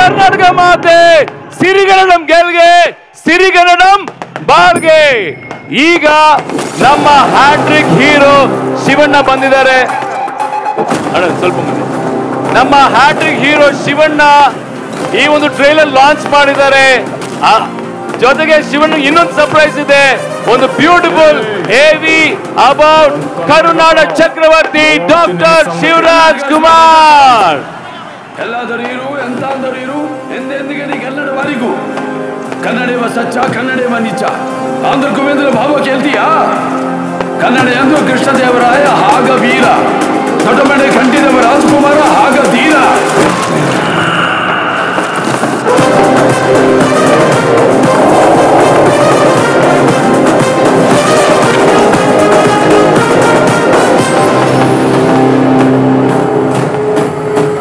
ಕರ್ನಾಟಕ ಮಾತೆ ಸಿರಿಗನ್ನಡಂ ಗೆಲ್ಗೆ ಸಿರಿಗನ್ನಡಂ ಬಾಳ್ಗೆ. ಈಗ ನಮ್ಮ ಹ್ಯಾಟ್ರಿಕ್ ಹೀರೋ ಶಿವಣ್ಣ ಬಂದಿದ್ದಾರೆ. ಸ್ವಲ್ಪ ಮುಂದೆ ನಮ್ಮ ಹ್ಯಾಟ್ರಿಕ್ ಹೀರೋ ಶಿವಣ್ಣ ಈ ಒಂದು ಟ್ರೈಲರ್ ಲಾಂಚ್ ಮಾಡಿದ್ದಾರೆ. ಜೊತೆಗೆ ಶಿವಣ್ಣ ಇನ್ನೊಂದು ಸರ್ಪ್ರೈಸ್ ಇದೆ, ಒಂದು ಬ್ಯೂಟಿಫುಲ್ ಹೇವಿ ಅಬೌಟ್ ಕರುನಾಡ ಚಕ್ರವರ್ತಿ ಡಾಕ್ಟರ್ ಶಿವರಾಜ್ ಕುಮಾರ್. ಎಲ್ಲಾದರೂ ಎಂತಾದರೂ ಎಂದೆಂದಿಗೆ ನೀ ಕನ್ನಡವರಿಗೂ ಕನ್ನಡವ ಸಚ್ಚ ಕನ್ನಡವ ನಿಜ ಆಂಧ್ರ ಕುಬೇಂದ್ರ ಭಾವ ಕೇಳ್ತೀಯಾ? ಕನ್ನಡ ಎಂದು ಕೃಷ್ಣದೇವರಾಯ ಹಾಗ ವೀರ, ದೊಡ್ಡಮನೆ ಕಂಠಿದವ ರಾಜಕುಮಾರ ಹಾಗ